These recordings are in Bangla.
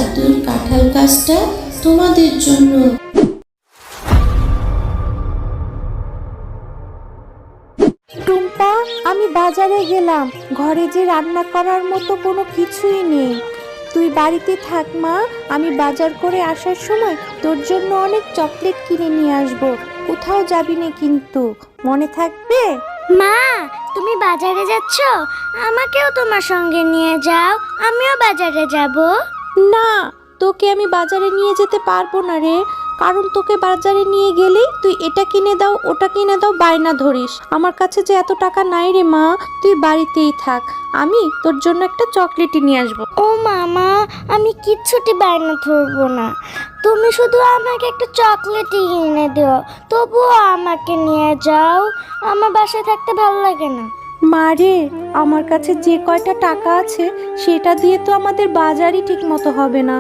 জাদুর কাঁঠাল গাছটা তোমাদের জন্য। টুম্পা, আমি বাজারে গেলাম, ঘরে যে রান্না করার মতো কোনো কিছুই নেই। তুই বাড়িতে থাক মা, আমি বাজার করে আসার সময় তোর জন্য অনেক চকলেট কিনে নিয়ে আসবো। কোথাও যাবি না কিন্তু, মনে থাকবে? মা, তুমি বাজারে যাচ্ছ? আমাকেও তোমার সঙ্গে নিয়ে যাও, আমিও বাজারে যাব। না, তোকে আমি বাজারে নিয়ে যেতে পারবো না রে, কারণ তোকে বাজারে নিয়ে গেলেই তুই এটা কিনে দাও ওটা কিনে দাও বায়না ধরিস। আমার কাছে যে এত টাকা নাই রে মা, তুই বাড়িতেই থাক, আমি তোর জন্য একটা চকলেটই নিয়ে আসবো। ও মামা, আমি কিচ্ছুটি বায়না ধরবো না, তুমি শুধু আমাকে একটা চকলেটই কিনে দিও, তবুও আমাকে নিয়ে যাও, আমার বাসায় থাকতে ভালো লাগে না। মারে, আমার কাছে যে কয়টা টাকা আছে সেটা দিয়ে তো আমাদের বাজারই ঠিক মতো হবে না।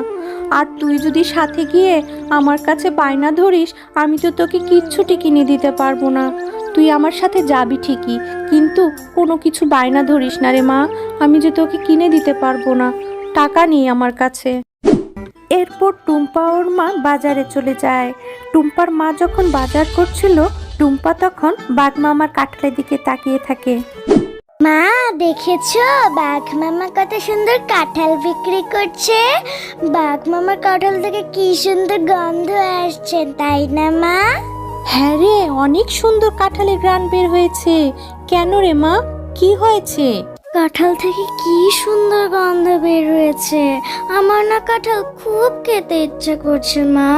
আর তুই যদি সাথে গিয়ে আমার কাছে বায়না ধরিস, আমি তো তোকে কিচ্ছুটি কিনে দিতে পারবো না। তুই আমার সাথে যাবি ঠিকই, কিন্তু কোনো কিছু বায়না ধরিস না রে মা, আমি যে তোকে কিনে দিতে পারবো না, টাকা নেই আমার কাছে। এরপর টুম্পা ওর মা বাজারে চলে যায়। টুম্পার মা যখন বাজার করছিল, টুম্পা তখন বাঘ মামার কাঁঠালের দিকে তাকিয়ে থাকে। মা, দেখেছো বাঘ মামা কত সুন্দর কাঁঠাল বিক্রি করছে? বাঘ মামার কাঁঠাল থেকে কি সুন্দর গন্ধ আসছে, তাই না মা? হ্যাঁ রে, অনেক সুন্দর কাঁঠালের ঘ্রাণ বের হয়েছে। কেন রে মা, কি হয়েছে? কাঁঠাল থেকে কি সুন্দর গন্ধ বের হয়েছে, আমার না কাঁঠাল খুব খেতে ইচ্ছে করছে মা,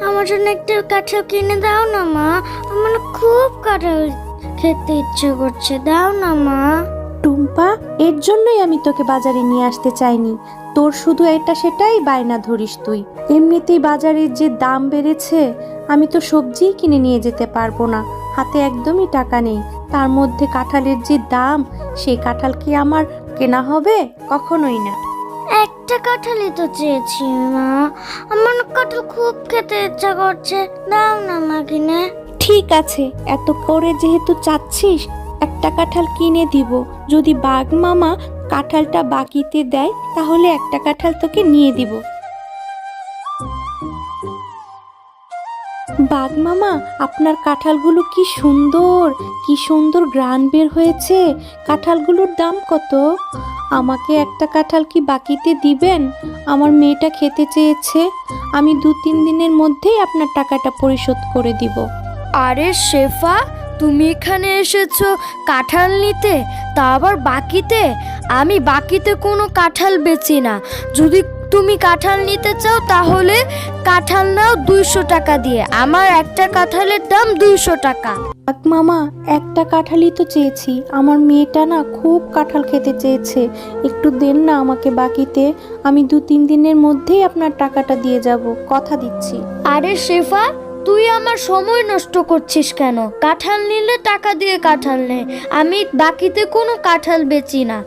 আমার জন্য একটা কাঁঠাল কিনে দাও না মা, আমার না খুব কাঁঠাল খেতে ইচ্ছে করছে, দাও না মা। টুম্পা, এর জন্যই আমি তোকে বাজারে নিয়ে আসতে চাইনি, তোর শুধু এটা সেটাই বায়না ধরিস তুই। এমনিতেই বাজারের যে দাম বেড়েছে, আমি তো সবজি কিনে নিয়ে যেতে পারবো না, হাতে একদমই টাকা নেই, তার মধ্যে কাঁঠালের যে দাম, সেই কাঁঠাল কি আমার কেনা হবে? কখনোই না। একটা কাঁঠালই তো চেয়েছি মা, আমার না কাঁঠাল খুব খেতে ইচ্ছা করছে, দাও না মা কিনে। ঠিক আছে, এত করে যেহেতু চাচ্ছিস, একটা কাঁঠাল কিনে দিব। যদি বাঘ মামা কাঁঠালটা বাকিতে দেয়, তাহলে একটা কাঁঠাল তোকে নিয়ে দিব। বাঘ মামা, আপনার কাঁঠালগুলো কি সুন্দর, কি সুন্দর ঘ্রাণ বের হয়েছে। কাঁঠালগুলোর দাম কত? আমাকে একটা কাঁঠাল কি বাকিতে দিবেন? আমার মেয়েটা খেতে চেয়েছে, আমি 2-3 দিনের মধ্যেই আপনার টাকাটা পরিশোধ করে দিব। আরে শেফা, তুমি এখানে এসেছো কাঁঠাল নিতে, তা আবার বাকিতে? আমি বাকিতে কোনো কাঁঠাল বেচি না, যদি তুমি কাঁঠাল নিতে চাও তাহলে কাঁঠাল নাও 200 টাকা দিয়ে, আমার একটা কাঁঠালের দাম 200 টাকা। বাঘ মামা, একটা কাঁঠালই তো চেয়েছি, আমার মেয়েটা না খুব কাঁঠাল খেতে চেয়েছে, একটু দেন না আমাকে বাকিতে, আমি 2-3 দিনের মধ্যেই আপনার টাকাটা দিয়ে যাব, কথা দিচ্ছি। আরে শেফা, তুই আমার সময় নষ্ট করছিস কেন? কাঁঠাল নিলে টাকা দিয়ে কাঁঠাল নে, আমি বাকিতে কোনো কাঁঠাল বেচি না,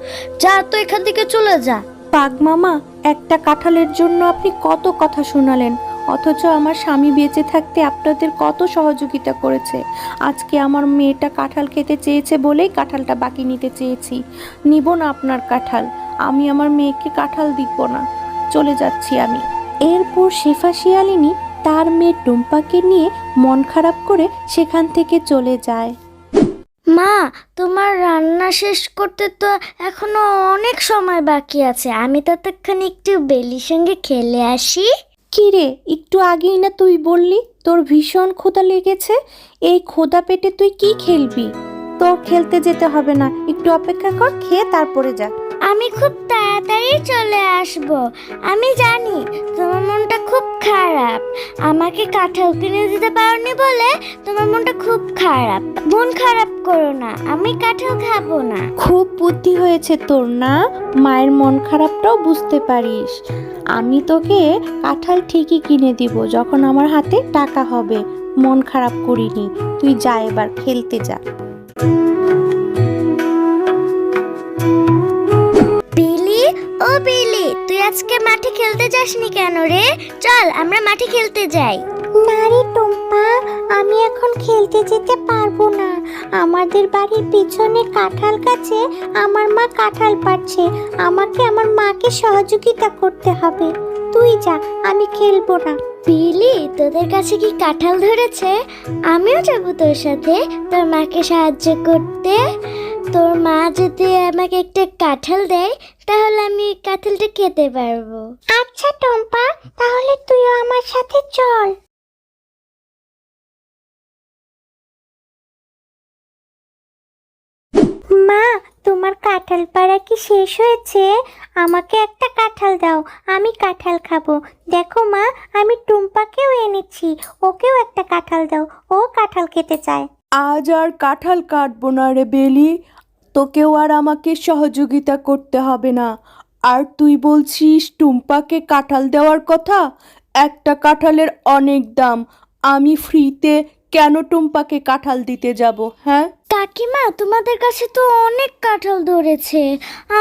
যা তো এখান থেকে চলে যা। বাঘ মামা, একটা কাঁঠালের জন্য আপনি কত কথা শোনালেন, অথচ আমার স্বামী বেঁচে থাকতে আপনাদের কত সহযোগিতা করেছে। আজকে আমার মেয়েটা কাঁঠাল খেতে চেয়েছে বলেই কাঁঠালটা বাকি নিতে চেয়েছি, নিব না আপনার কাঁঠাল, আমি আমার মেয়েকে কাঁঠাল দিব না, চলে যাচ্ছি আমি। এরপর শেফা শিয়ালিনী তার মেয়ে টুম্পাকে নিয়ে মন খারাপ করে সেখান থেকে চলে যায়। মা, তোমার রান্না শেষ করতে তো এখনো অনেক সময় বাকি আছে, আমি ততক্ষণ একটু বেলির সঙ্গে খেলে আসি। কি রে, একটু আগেই না তুই বললি তোর ভীষণ ক্ষুধা লেগেছে, এই ক্ষুধা পেটে তুই কি খেলবি? তোর খেলতে যেতে হবে না, একটু অপেক্ষা কর, খেয়ে তারপরে যা। আমি খুব তাড়াতাড়ি চলে আসব, আমি জানি তোমার মনটা খুব খারাপ, আমাকে কাঁঠাল কিনে দিতে পারোনি বলে তোমার মনটা খুব খারাপ, মন খারাপ করো না, আমি কাঁঠাল খাবো না। খুব বুদ্ধি হয়েছে তোর না, মায়ের মন খারাপটাও বুঝতে পারিস। আমি তোকে কাঁঠাল ঠিকই কিনে দিব যখন আমার হাতে টাকা হবে, মন খারাপ করিনি, তুই যা এবার খেলতে যা। বিলি, ও বিলি, তুই আজকে মাঠে খেলতে যাসনি কেন রে? চল আমরা মাঠে খেলতে যাই। না রে টুম্পা, আমি এখন খেলতে যেতে পারবো না, আমাদের বাড়ির পিছনে কাঁঠাল গাছে আমার মা কাঁঠাল পাড়ছে, আমাকে আমার মাকে সহযোগিতা করতে হবে, তুই যা, আমি খেলবো না। বিলি, তোদের কাছে কি কাঁঠাল ধরেছে? আমিও যাবো তোর সাথে তোর মাকে সাহায্য করতে। তোর মা যদি আমাকে একটা কাঁঠাল দেয় তাহলে আমি এই কাঁঠালটা খেতে পারবো। আচ্ছা টম্পা, তাহলে তুইও আমার সাথে চল। মা, তোমার কাঁঠাল পাড়া কি শেষ হয়েছে? আমাকে একটা কাঁঠাল দাও, আমি কাঁঠাল খাবো। দেখো মা, আমি টুম্পাকেও এনেছি, ওকেও একটা কাঁঠাল দাও, ও কাঁঠাল খেতে চায়। আজ আর কাঁঠাল কাটবো না রে বেলি, তোকেও আর আমাকে সহযোগিতা করতে হবে না। আর তুই বলছিস টুম্পাকে কাঁঠাল দেওয়ার কথা? একটা কাঁঠালের অনেক দাম, আমি ফ্রিতে কেন টুম্পাকে কাঁঠাল দিতে যাব? হ্যাঁ কাকিমা, তোমাদের কাছে তো অনেক কাঁঠাল ধরেছে,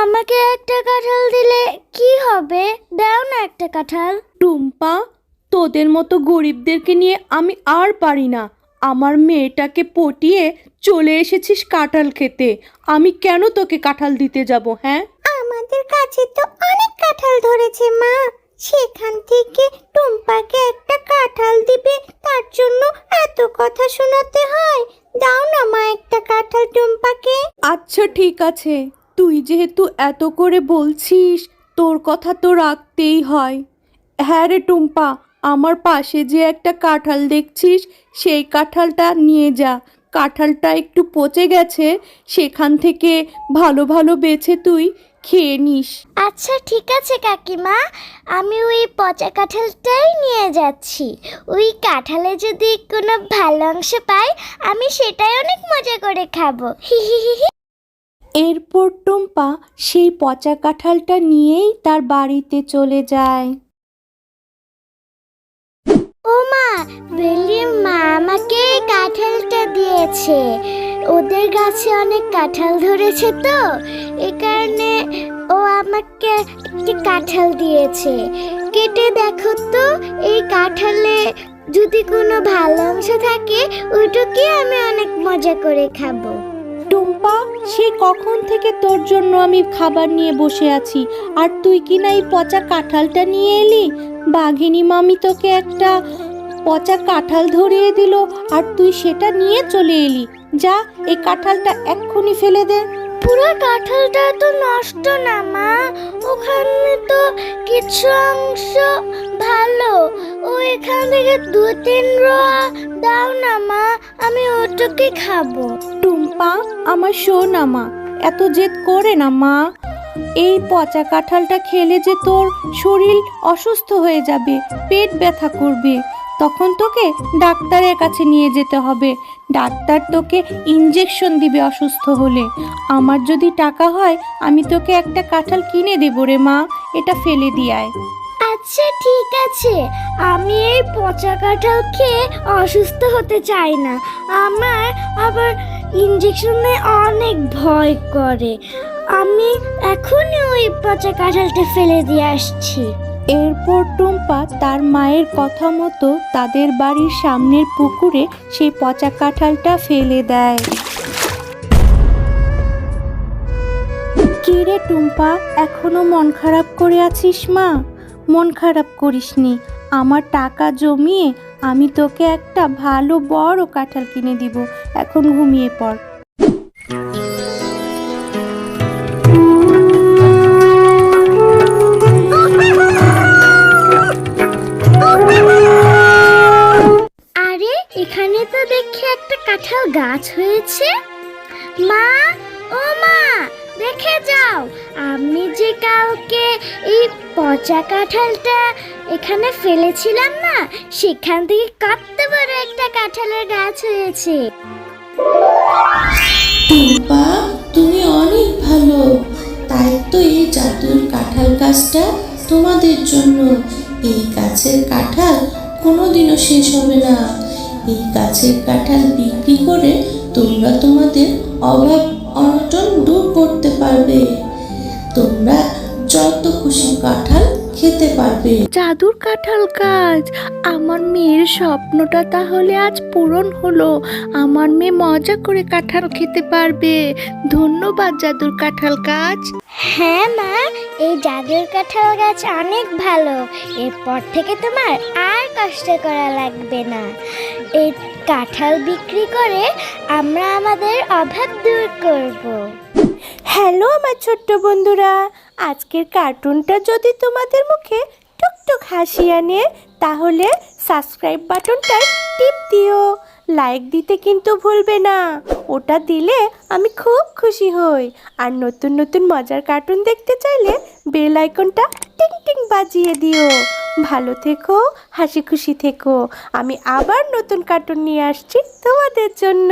আমাকে একটা কাঁঠাল দিলে কি হবে? দাও না একটা কাঁঠাল। টুম্পা, তোদের মতো গরিবদেরকে নিয়ে আমি আর পারি না। আমার মেয়েটাকে পটিয়ে চলে এসেছিস কাঁঠাল খেতে, আমি কেন তোকে কাঁঠাল দিতে যাব? হ্যাঁ, আমাদের কাছে তো অনেক কাঁঠাল ধরেছে মা, সেখান থেকে টুম্পাকে একটা কাঁঠাল দিবে তার জন্য এত কথা শোনাতে হয়? দাও না মা একটা কাঁঠাল টুম্পাকে। আচ্ছা ঠিক আছে, তুই যেহেতু এত করে বলছিস তোর কথা তো রাখতেই হয়। হ্যাঁ রে টুম্পা, আমার পাশে যে একটা কাঁঠাল দেখছিস সেই কাঁঠালটা নিয়ে যা। কাঁঠালটা একটু পচে গেছে, সেখান থেকে ভালো ভালো বেছে তুই খেয়ে নিস। আচ্ছা ঠিক আছে কাকিমা, আমি ওই পচা কাঁঠালটাই নিয়ে যাচ্ছি। ওই কাঁঠালে যদি কোনো ভালো অংশ পাই আমি সেটাই অনেক মজা করে খাবো। হি হি হি হি। এরপর টুম্পা সেই পচা কাঁঠালটা নিয়েই তার বাড়িতে চলে যায়। ও মা, বেলির মা আমাকে কাঁঠালটা দিয়েছে। ওদের গাছে অনেক কাঁঠাল ধরেছে তো, এই কারণে ও আমাকে একটি কাঁঠাল দিয়েছে। কেটে দেখো তো, এই কাঁঠালে যদি কোনো ভালো অংশ থাকে ওইটাকে আমি অনেক মজা করে খাবো। টুম্পা, সে কখন থেকে তোর জন্য আমি খাবার নিয়ে বসে আছি, আর তুই কি না এই পচা কাঁঠালটা নিয়ে এলি? বাঘিনী মামি তোকে একটা পচা কাঁঠাল ধরিয়ে দিল আর তুই সেটা নিয়ে চলে এলি। যা, এই কাঁঠালটা এক্ষুনি ফেলে দে। পুরো কাঁঠালটা তো নষ্ট না মা, ওখানে তো কিছু অংশ ভালো। ও এখান থেকে 2-3 রোয়া দাও না মা, আমি ওটাকে খাবো। টুম্পা, আমার শোনা মা, এত জেদ করে না মা। এই পচা কাঁঠালটা খেলে যে তোর শরীর অসুস্থ হয়ে যাবে, পেট ব্যথা করবে, তখন তোকে ডাক্তারের কাছে নিয়ে যেতে হবে। ডাক্তার তোকে ইঞ্জেকশন দিবে অসুস্থ হলে। আমার যদি টাকা হয় আমি তোকে একটা কাঁঠাল কিনে দেবো রে মা, এটা ফেলে দিয়ায়। আচ্ছা ঠিক আছে, আমি এই পচা কাঁঠাল খেয়ে অসুস্থ হতে চাই না। আমার আবার ইঞ্জেকশনে অনেক ভয় করে। আমি এখনই ওই পচা কাঁঠালটা ফেলে দিয়ে আসছি। এরপর টুম্পা তার মায়ের কথা মতো তাদের বাড়ির সামনের পুকুরে সেই পচা কাঁঠালটা ফেলে দেয়। কি রে টুম্পা, এখনো মন খারাপ করে আছিস মা? মন খারাপ করিসনি, আমার টাকা জমিয়ে আমি তোকে একটা ভালো বড় কাঁঠাল কিনে দিব। এখন ঘুমিয়ে পড়। আরে, এখানে তো দেখি একটা কাঁঠাল গাছ হয়েছে। মা, ও মা, দেখে যাও, আমি যে কালকে এই পচা কাঁঠালটা এখানে ফেলেছিলাম না, সেখান থেকে কত বড় একটা কাঁঠালের গাছ হয়েছে। টুম্পা, তুমি অনেক ভালো, তাই তো এই জাদুর কাঁঠাল গাছটা তোমাদের জন্য। এই গাছের কাঁঠাল কোনোদিনও শেষ হবে না। এই গাছের কাঁঠাল বিক্রি করে তোমরা তোমাদের অভাব অনটন দূর করতে পারবে। তোমরা যত খুশি কাঁঠাল খেতে পারবে। জাদুর কাঁঠাল গাছ, আমার মেয়ের স্বপ্নটা তাহলে আজ পূরণ হলো। আমার মেয়ে মজা করে কাঁঠাল খেতে পারবে। ধন্যবাদ জাদুর কাঁঠাল গাছ। হ্যাঁ মা, এই জাদুর কাঁঠাল গাছ অনেক ভালো। এরপর থেকে তোমার আর কষ্ট করা লাগবে না। এই কাঁঠাল বিক্রি করে আমরা আমাদের অভাব দূর করব। হ্যালো আমার ছোট্ট বন্ধুরা, আজকের কার্টুনটা যদি তোমাদের মুখে টুকটুক হাসি আনে তাহলে সাবস্ক্রাইব বাটনটায় টিপ দিও। লাইক দিতে কিন্তু ভুলবে না, ওটা দিলে আমি খুব খুশি হই। আর নতুন নতুন মজার কার্টুন দেখতে চাইলে বেল আইকনটা টিং টিং বাজিয়ে দিও। ভালো থেকো, হাসি খুশি থেকো। আমি আবার নতুন কার্টুন নিয়ে আসছি তোমাদের জন্য।